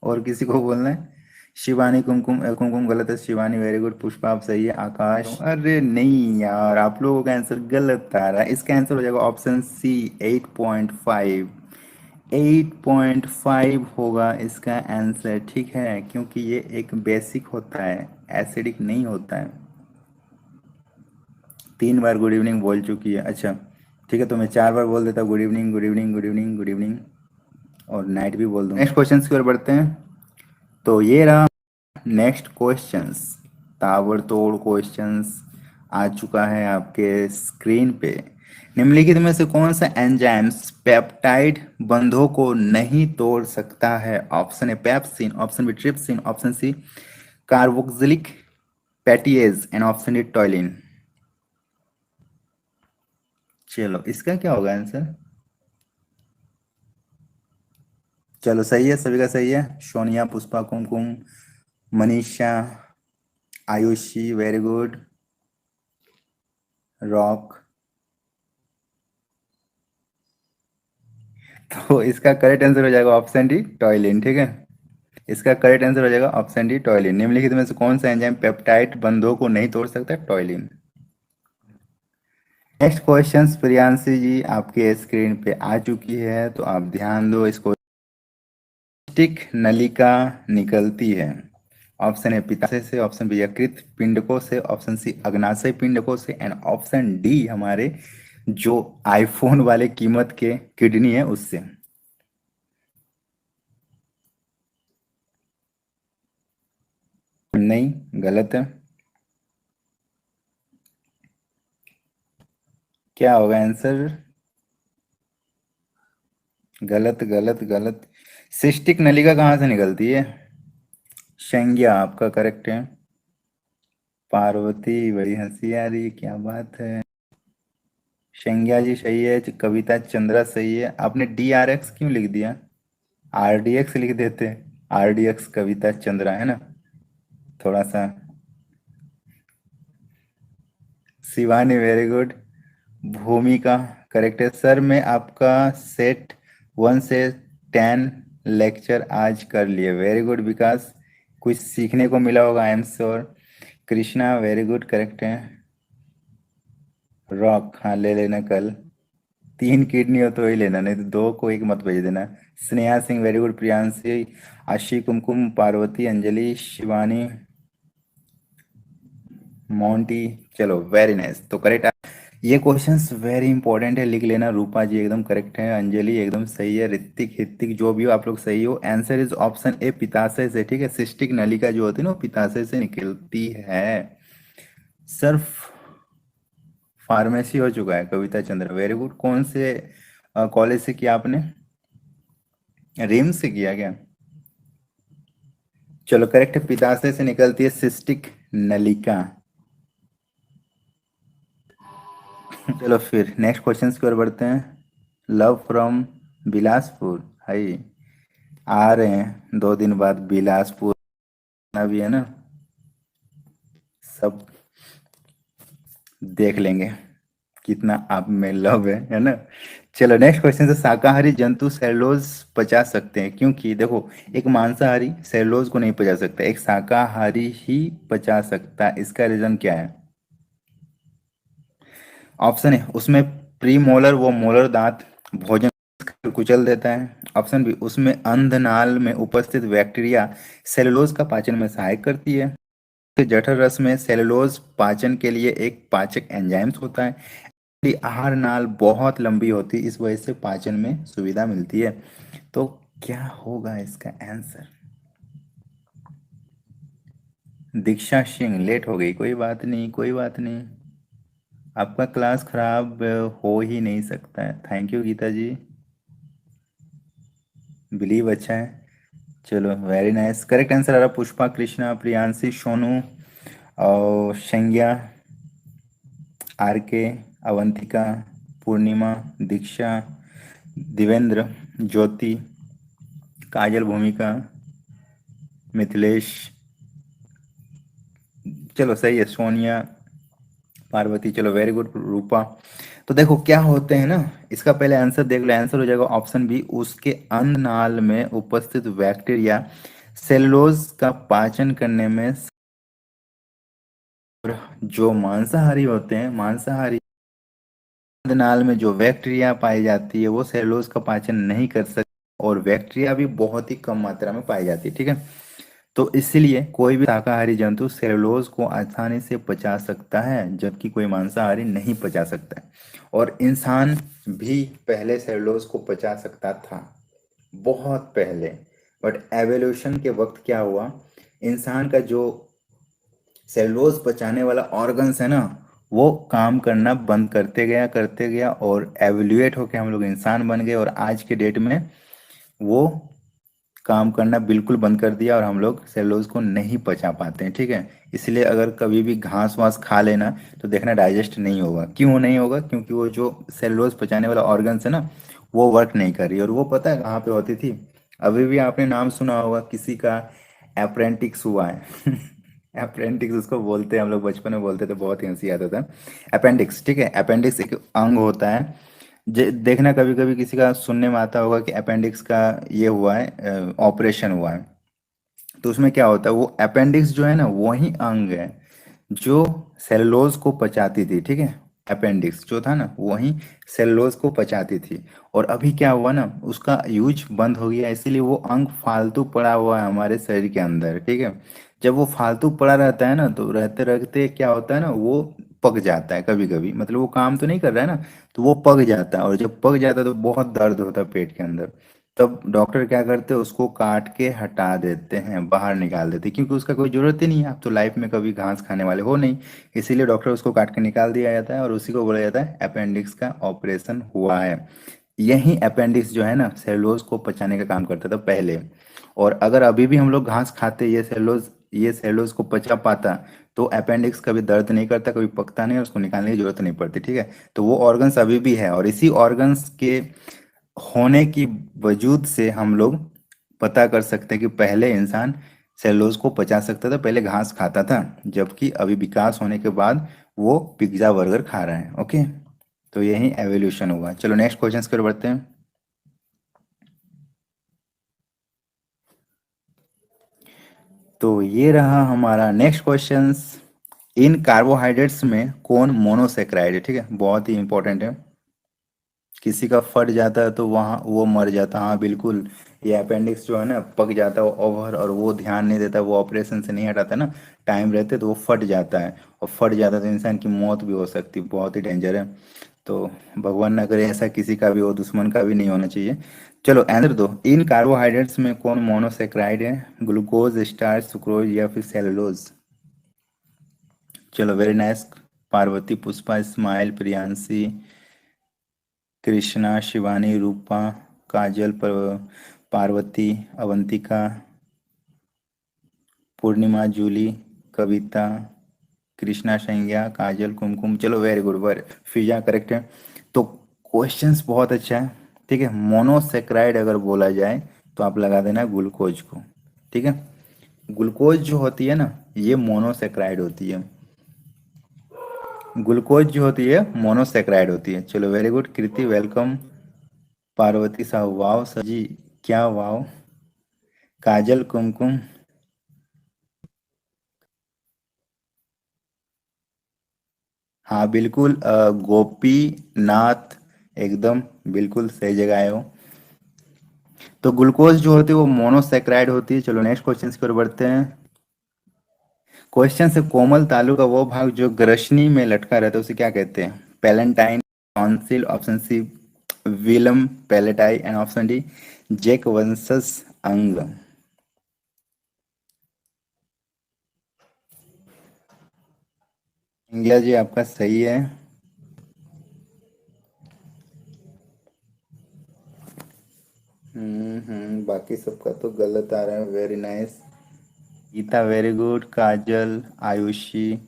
और किसी को बोलना है? शिवानी, कुमकुम, कुमकुम गलत है, शिवानी वेरी गुड, पुष्पा आप सही है, आकाश। अरे नहीं यार, आप लोगों का आंसर गलत आ रहा है। इसका आंसर हो जाएगा ऑप्शन सी, 8.5। 8.5 होगा इसका आंसर, ठीक है, क्योंकि ये एक बेसिक होता है, एसिडिक नहीं होता है। 3 बार गुड इवनिंग बोल चुकी है। अच्छा ठीक है, तो मैं 4 बार बोल देता हूँ, good evening, good evening, good evening, good evening, और नाइट भी बोल दूंगा। नेक्स्ट क्वेश्चन की ओर बढ़ते हैं। तो ये रहा नेक्स्ट क्वेश्चंस। ताबड़तोड़ क्वेश्चंस आ चुका है आपके स्क्रीन पे। निम्नलिखित में से कौन सा एंजाइम्स पेप्टाइड बंधों को नहीं तोड़ सकता है? Option A pepsin, option B trypsin, option C carboxylic peptidase and option D ptyalin. चलो इसका क्या होगा आंसर? चलो सही है, सभी का सही है। Sonia, Pushpa, Kumkum, Manisha, Ayushi very good, Rock. तो इसका करेक्ट आंसर हो जाएगा ऑप्शन डी टॉयलिन, ठीक है। इसका करेक्ट आंसर हो जाएगा ऑप्शन डी टॉयलिन। निम्नलिखित में से कौन सा एंजाइम पेप्टाइड बंधों को नहीं तोड़ सकता? टॉयलिन। नेक्स्ट क्वेश्चन प्रियांशी जी आपके स्क्रीन पे आ चुकी है, तो आप ध्यान दो। इसको स्टिक नलिका निकलती है? ऑप्शन ए पित्ताशय से, ऑप्शन बी यकृत पिंडकों से, ऑप्शन सी अग्नाशय पिंडकों से एंड ऑप्शन डी हमारे जो आईफोन वाले कीमत के किडनी है उससे। नहीं, गलत है। क्या होगा आंसर? गलत गलत गलत। सिस्टिक नलिका कहाँ से निकलती है? संज्ञा आपका करेक्ट है। पार्वती बड़ी हंसी आ रही है, क्या बात है। संज्ञा जी सही है, कविता चंद्रा सही है। आपने डी आर एक्स क्यों लिख दिया? आर डी एक्स लिख देते। आर डी एक्स कविता चंद्रा है ना, थोड़ा सा। Shivani very good. भूमिका करेक्ट है। सर मैं आपका सेट 1 से 10 लेक्चर आज कर लिए। वेरी गुड विकास, कुछ सीखने को मिला होगा I am sure. Krishna very good correct है। रॉक हाँ ले लेना कल। 3 किडनी हो तो ही लेना, नहीं तो 2 को 1 मत भेज देना। स्नेहा सिंह वेरी गुड, प्रियांशी, आशी, कुमकुम, पार्वती, अंजलि, शिवानी, मोंटी, चलो वेरी नाइस, तो करेक्ट। ये क्वेश्चंस वेरी इंपॉर्टेंट है, लिख लेना। रूपा जी एकदम करेक्ट है, अंजलि एकदम सही है, ऋतिक हितिक जो भी हो आप लोग सही हो। आंसर इज ऑप्शन ए, पित्ताशय से। ठीक है, सिस्टिक नलिका जो होती है ना वो पित्ताशय से निकलती है। सिर्फ फार्मेसी हो चुका है कविता चंद्र, वेरी गुड। कौन से कॉलेज से किया आपने? रिम्स से किया क्या? चलो करेक्ट है, पित्ताशय से निकलती है सिस्टिक नलिका। चलो फिर नेक्स्ट क्वेश्चन की ओर बढ़ते हैं। लव फ्रॉम बिलासपुर, हाई आ रहे हैं 2 दिन बाद बिलासपुर, ना भी है ना, सब देख लेंगे कितना आप में लव है ना। चलो नेक्स्ट क्वेश्चन से, शाकाहारी जंतु सेलुलोज पचा सकते हैं? क्योंकि देखो, एक मांसाहारी सेलुलोज को नहीं पचा सकता, एक शाकाहारी ही पचा सकता है। इसका रीजन क्या है? ऑप्शन है उसमें प्री मोलर व मोलर दांत भोजन को कुचल देता है। ऑप्शन बी, उसमें अंधनाल में उपस्थित बैक्टीरिया सेलुलोज का पाचन में सहायक करती है। जठर रस में सेलुलोज पाचन के लिए एक पाचक एंजाइम्स होता है। आहार नाल बहुत लंबी होती है, इस वजह से पाचन में सुविधा मिलती है। तो क्या होगा इसका आंसर? दीक्षा सिंह लेट हो गई, कोई बात नहीं, कोई बात नहीं, आपका क्लास खराब हो ही नहीं सकता है। Thank you Geeta ji, believe अच्छा है। चलो वेरी नाइस, करेक्ट आंसर आ रहा पुष्पा, कृष्णा, प्रियांशी, सोनू और संज्ञा, आर के, अवंतिका, पूर्णिमा, दीक्षा, दिवेंद्र, ज्योति, काजल, भूमिका, मिथिलेश, चलो सही है, सोनिया, पार्वती, चलो वेरी गुड, रूपा। तो देखो क्या होते हैं ना, इसका पहले आंसर देख लो। आंसर हो जाएगा ऑप्शन बी, उसके अंधनाल में उपस्थित बैक्टीरिया सेलुलोज का पाचन करने में। जो मांसाहारी होते हैं, मांसाहारी नाल में जो बैक्टीरिया पाई जाती है वो सेलुलोज का पाचन नहीं कर सकती, और बैक्टीरिया भी बहुत ही कम मात्रा में पाई जाती है। ठीक है, तो इसलिए कोई भी शाकाहारी जंतु सेलुलोज को आसानी से पचा सकता है, जबकि कोई मांसाहारी नहीं पचा सकता है। और इंसान भी पहले सेलुलोज को पचा सकता था, बहुत पहले। बट एवोल्यूशन के वक्त क्या हुआ, इंसान का जो सेलुलोज पचाने वाला ऑर्गन्स है ना, वो काम करना बंद करते गया और एवोल्यूएट होके हम लोग इंसान बन गए, और आज के डेट में वो काम करना बिल्कुल बंद कर दिया और हम लोग सेलुलोज को नहीं पचा पाते हैं। ठीक है, इसलिए अगर कभी भी घास वास खा लेना तो देखना डाइजेस्ट नहीं होगा। क्यों नहीं होगा? क्योंकि वो जो सेलुलोज पचाने वाला ऑर्गन्स है ना, वो वर्क नहीं कर रही। और वो पता है कहाँ पे होती थी? अभी भी आपने नाम सुना होगा किसी का, अप्रेंटिक्स हुआ है अप्रेंटिक्स उसको बोलते हैं, हम लोग बचपन में बोलते थे, बहुत ही हंसी आता था। अपेंडिक्स, ठीक है, अपेंडिक्स एक अंग होता है। देखना कभी कभी किसी का सुनने में आता होगा कि अपेंडिक्स का ये हुआ है, ऑपरेशन हुआ है। तो उसमें क्या होता है, वो अपेंडिक्स जो है ना वही अंग है जो सेलुलोज को पचाती थी। ठीक है, अपेंडिक्स जो था ना वही सेलुलोज को पचाती थी। और अभी क्या हुआ ना, उसका यूज बंद हो गया, इसीलिए वो अंग फालतू पड़ा हुआ है हमारे शरीर के अंदर। ठीक है, जब वो फालतू पड़ा रहता है ना, तो रहते रहते क्या होता है ना, वो पक जाता है कभी कभी, मतलब वो काम तो नहीं कर रहा है ना, तो वो पक जाता है। और जब पक जाता है तो बहुत दर्द होता है पेट के अंदर। तब डॉक्टर क्या करते हैं, उसको काट के हटा देते हैं, बाहर निकाल देते हैं, क्योंकि उसका कोई जरूरत ही नहीं है। आप तो लाइफ में कभी घास खाने वाले हो नहीं, इसीलिए डॉक्टर उसको काट के निकाल दिया जाता है, और उसी को बोला जाता है अपेंडिक्स का ऑपरेशन हुआ है। यही अपेंडिक्स जो है ना सेलुलोज को पचाने का काम करता था पहले। और अगर अभी भी हम लोग घास खाते, ये सेलुलोज को पचा पाता, तो अपेंडिक्स कभी दर्द नहीं करता, कभी पकता नहीं, और उसको निकालने की जरूरत नहीं पड़ती। ठीक है, तो वो ऑर्गन्स अभी भी है, और इसी ऑर्गन्स के होने की वजूद से हम लोग पता कर सकते हैं कि पहले इंसान सेलुलोज को पचा सकता था, पहले घास खाता था, जबकि अभी विकास होने के बाद वो पिज्जा बर्गर खा रहे हैं। ओके, तो यही एवोल्यूशन हुआ। चलो नेक्स्ट क्वेश्चन की ओर बढ़ते हैं। तो ये रहा हमारा नेक्स्ट क्वेश्चंस। इन कार्बोहाइड्रेट्स में कौन मोनोसेक्राइड है? ठीक है, बहुत ही इंपॉर्टेंट है। किसी का फट जाता है तो वहाँ वो मर जाता है। हाँ बिल्कुल, ये अपेंडिक्स जो है ना पक जाता है ओवर, और वो ध्यान नहीं देता, वो ऑपरेशन से नहीं हटाता ना टाइम रहते, तो वो फट जाता है, और फट जाता है तो इंसान की मौत भी हो सकती है, बहुत ही डेंजर है। तो भगवान ना करे ऐसा किसी का भी हो, दुश्मन का भी नहीं होना चाहिए। चलो आंसर दो, इन कार्बोहाइड्रेट्स में कौन मोनोसेक्राइड है? ग्लूकोज, स्टार्च, सुक्रोज या फिर सेलुलोज? चलो very nice. Parvati, Pushpa, Ismail, Priyanshi, Krishna, Shivani, Rupa, Kajal, Parvati, Avantika, Purnima, Julie, Kavita, Krishna, Sangya, Kajal, Kumkum. चलो very good, very Fiza correct है। तो क्वेश्चंस बहुत अच्छा है। ठीक है, मोनोसेक्राइड अगर बोला जाए तो आप लगा देना ग्लूकोज को। ठीक है, ग्लूकोज जो होती है ना ये मोनोसेक्राइड होती है। ग्लूकोज जो होती है मोनोसेक्राइड होती है। चलो वेरी गुड, कृति वेलकम। पार्वती साहू वाव, सर जी क्या वाव। काजल, कुमकुम। हाँ बिल्कुल, गोपीनाथ, एकदम बिल्कुल सही जगह आए हो। तो ग्लूकोज जो होती है वो मोनोसेक्राइड होती है। चलो नेक्स्ट क्वेश्चन की ओर बढ़ते हैं। क्वेश्चन से, कोमल तालु का वो भाग जो ग्रसनी में लटका रहता है उसे क्या कहते हैं? Palatine, tonsil, option C velum palati, and option D जेक वंसस अंग। इंडिया जी आपका सही है। बाकी सबका तो गलत आ रहा है। Very nice. Geeta very good, Kajal, Ayushi,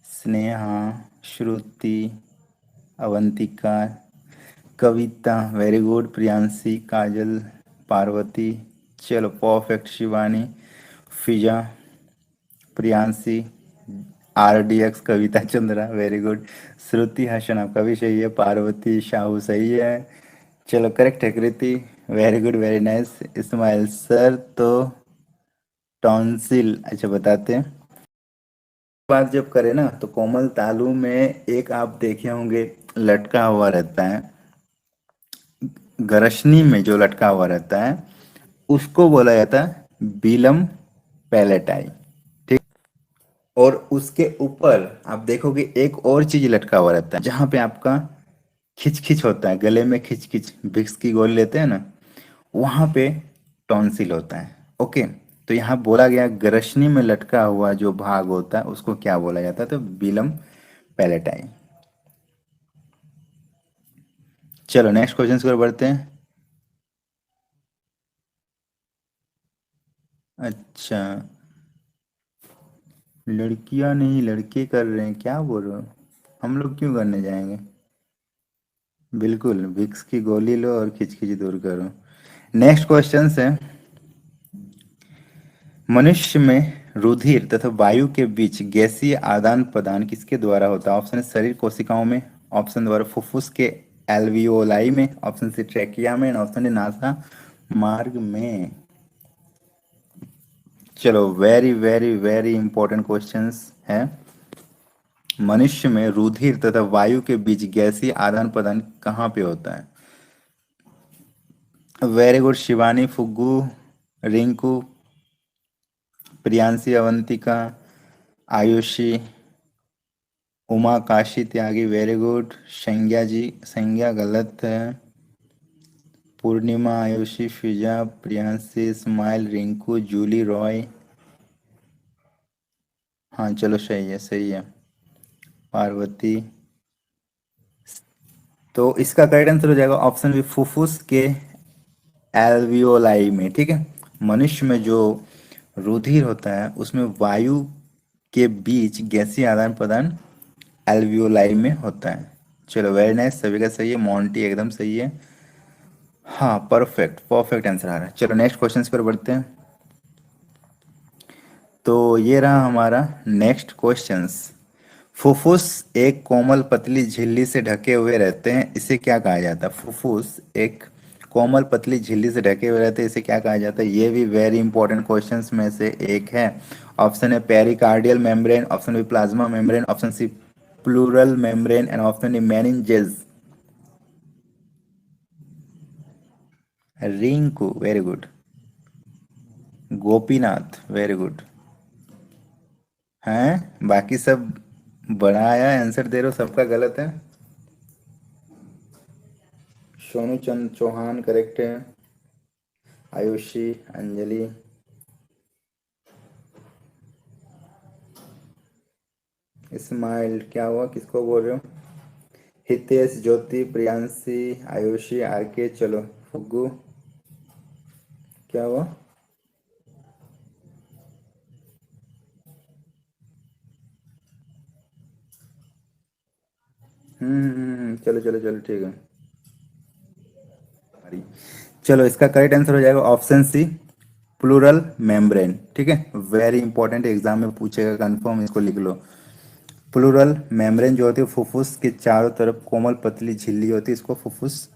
Sneha, Shruti, Avantika, Kavita very good, Priyanshi, Kajal, Parvati, चलो perfect, Shivani, Fiza, Priyanshi, RDX, Kavita Chandra very good, Shruti Hasan आपका भी सही है, पार्वती साहू सही है। चलो करेक्ट है Kriti, very good, very nice. Ismail sir तो टॉन्सिल, अच्छा बताते हैं। बात जब करें ना तो कोमल तालु में एक आप देखे होंगे लटका हुआ रहता है, गरशनी में जो लटका हुआ रहता है उसको बोला जाता है बिलम पैलेटाई। ठीक, और उसके ऊपर आप देखोगे एक और चीज लटका हुआ रहता है जहां पे आपका खिच खिच होता है, गले में खिच खिच, विक्स की गोली लेते हैं ना, वहां पे टॉन्सिल होता है। ओके, तो यहाँ बोला गया ग्रसनी में लटका हुआ जो भाग होता है उसको क्या बोला जाता है? तो बिलम पैलेटाई। चलो नेक्स्ट क्वेश्चन की ओर बढ़ते हैं। अच्छा, लड़कियां नहीं लड़के कर रहे हैं, क्या बोल रहे हो? हम लोग क्यों करने जाएंगे? बिल्कुल, विक्स की गोली लो और खिचखिच दूर करो। नेक्स्ट क्वेश्चन है, मनुष्य में रुधिर तथा वायु के बीच गैसीय आदान प्रदान किसके द्वारा होता है? ऑप्शन है शरीर कोशिकाओं में, ऑप्शन द्वारा फुफ्फुस के एल्वियोलाई में, ऑप्शन सी ट्रैकिया में, ऑप्शन डी नासा मार्ग में। चलो very very very important questions है। मनुष्य में रुधिर तथा वायु के बीच गैसीय आदान प्रदान कहाँ पे होता है? वेरी गुड, शिवानी, फुग्गू, रिंकू, प्रियांशी, अवंतिका, आयुषी, उमा, काशी, त्यागी वेरी गुड, संज्ञा जी, संज्ञा गलत है, पूर्णिमा, आयुषी, फिजा, प्रियांशी, स्माइल, रिंकू, जूली, रॉय। हाँ चलो सही है, सही है, पार्वती। तो इसका करेक्ट आंसर हो जाएगा ऑप्शन बी फुफ्फुस के एल्वियोलाई में। ठीक है, मनुष्य में जो रुधिर होता है उसमें वायु के बीच गैसीय आदान प्रदान एल्वियोलाई में होता है। चलो वेरी नाइस, सभी का सही है, मोंटी एकदम सही है। हाँ परफेक्ट, परफेक्ट आंसर आ रहा है। चलो नेक्स्ट क्वेश्चन पर बढ़ते हैं। तो ये रहा हमारा नेक्स्ट क्वेश्चंस। फुफ्फुस एक कोमल पतली झिल्ली से ढके हुए रहते हैं, इसे क्या कहा जाता है? फुफ्फुस एक कोमल पतली झिल्ली से ढके हुए रहते हैं, इसे क्या कहा जाता है? ये भी वेरी इंपॉर्टेंट क्वेश्चंस में से एक है। ऑप्शन है pericardial membrane, option B plasma membrane, option C pleural membrane, and option D meninges. Rinku, very good. Gopinath, very good. हैं बाकी सब बड़ा आया आंसर दे रहे हो, सबका गलत है। सोनू चंद चौहान करेक्ट है। आयुषी, अंजलि, इस्माइल, क्या हुआ, किसको बोल रहे हो? हितेश, ज्योति, प्रियांशी, आयुषी, आरके, चलो फुग्गू, क्या हुआ? चलो चलो चलो ठीक है। अरे, चलो इसका करेक्ट आंसर हो जाएगा ऑप्शन सी, प्लूरल मेम्ब्रेन। ठीक है, वेरी इंपॉर्टेंट, एग्जाम में पूछेगा कंफर्म, इसको लिख लो। प्लूरल मेम्ब्रेन जो होती है फुफ्फुस के चारों तरफ कोमल पतली झिल्ली होती है, इसको फुफ्फुस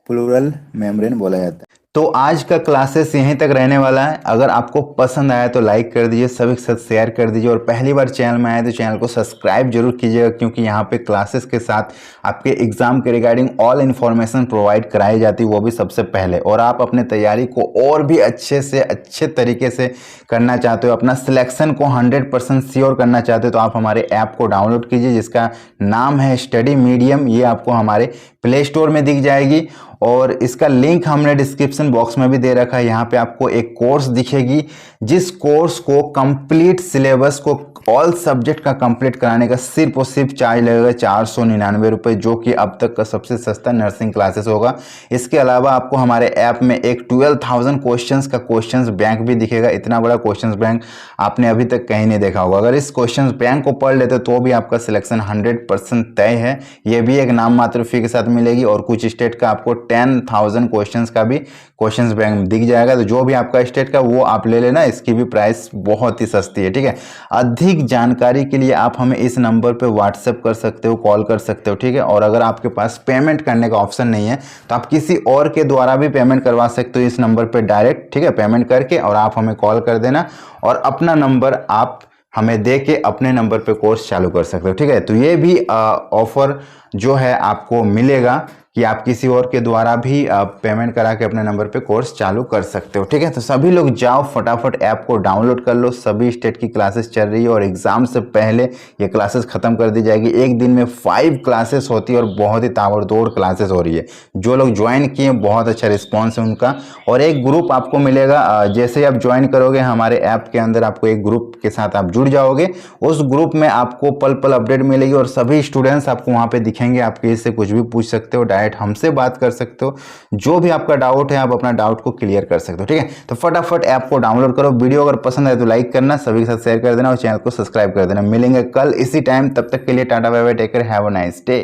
प्लूरल मेम्ब्रेन बोला जाता है। तो आज का क्लासेस यहीं तक रहने वाला है। अगर आपको पसंद आया तो लाइक कर दीजिए, सभी के साथ शेयर कर दीजिए, और पहली बार चैनल में आए तो चैनल को सब्सक्राइब जरूर कीजिएगा, क्योंकि यहाँ पे क्लासेस के साथ आपके एग्जाम के रिगार्डिंग ऑल इन्फॉर्मेशन प्रोवाइड कराई जाती है, वो भी सबसे पहले। और आप अपने तैयारी को और भी अच्छे से अच्छे तरीके से करना चाहते हो, अपना सिलेक्शन को 100% श्योर करना चाहते हो, तो आप हमारे ऐप को डाउनलोड कीजिए, जिसका नाम है स्टडी मीडियम। ये आपको हमारे प्ले स्टोर में दिख जाएगी, और इसका लिंक हमने डिस्क्रिप्शन बॉक्स में भी दे रखा है। यहाँ पे आपको एक कोर्स दिखेगी, जिस कोर्स को कंप्लीट सिलेबस को ऑल सब्जेक्ट का कंप्लीट कराने का सिर्फ और सिर्फ चार्ज लगेगा 499 रुपये, जो कि अब तक का सबसे सस्ता नर्सिंग क्लासेस होगा। इसके अलावा आपको हमारे ऐप में एक 12,000 क्वेश्चंस का क्वेश्चंस बैंक भी दिखेगा। इतना बड़ा क्वेश्चंस बैंक आपने अभी तक कहीं नहीं देखा होगा। अगर इस क्वेश्चंस बैंक को पढ़ लेते तो भी आपका सिलेक्शन 100% तय है। ये भी एक नाम मात्र फी के साथ मिलेगी, और कुछ स्टेट का आपको 10,000 क्वेश्चंस का भी क्वेश्चंस बैंक दिख जाएगा। तो जो भी आपका स्टेट का वो आप ले लेना, इसकी भी प्राइस बहुत ही सस्ती है। ठीक है, अधिक जानकारी के लिए आप हमें इस नंबर पे व्हाट्सएप कर सकते हो, कॉल कर सकते हो। ठीक है, और अगर आपके पास पेमेंट करने का ऑप्शन नहीं है तो आप किसी और के द्वारा भी पेमेंट करवा सकते हो इस नंबर पे डायरेक्ट। ठीक है, पेमेंट करके और आप हमें कॉल कर देना, और अपना नंबर आप हमें दे के अपने नंबर पे कोर्स चालू कर सकते हो। ठीक है, तो ये भी ऑफर जो है आपको मिलेगा कि आप किसी और के द्वारा भी पेमेंट करा के अपने नंबर पे कोर्स चालू कर सकते हो। ठीक है, तो सभी लोग जाओ फटाफट ऐप को डाउनलोड कर लो। सभी स्टेट की क्लासेस चल रही है, और एग्जाम से पहले ये क्लासेस खत्म कर दी जाएगी। एक दिन में 5 क्लासेस होती है, और बहुत ही ताबड़तोड़ क्लासेस हो रही है। जो लोग ज्वाइन किए बहुत अच्छा रिस्पॉन्स है उनका। और एक ग्रुप आपको मिलेगा, जैसे आप ज्वाइन करोगे हमारे ऐप के अंदर, आपको एक ग्रुप के साथ आप जुड़ जाओगे। उस ग्रुप में आपको पल पल अपडेट मिलेगी, और सभी स्टूडेंट्स आपको वहाँ पे दिखेंगे। आप किसी से कुछ भी पूछ सकते हो, डायरेक्ट हमसे बात कर सकते हो। जो भी आपका डाउट है आप अपना डाउट को क्लियर कर सकते हो। ठीक है, तो फटाफट ऐप को डाउनलोड करो। वीडियो अगर पसंद आए तो लाइक करना, सभी के साथ शेयर कर देना, और चैनल को सब्सक्राइब कर देना। मिलेंगे कल इसी टाइम, तब तक के लिए tata bye bye, take care, have a nice day.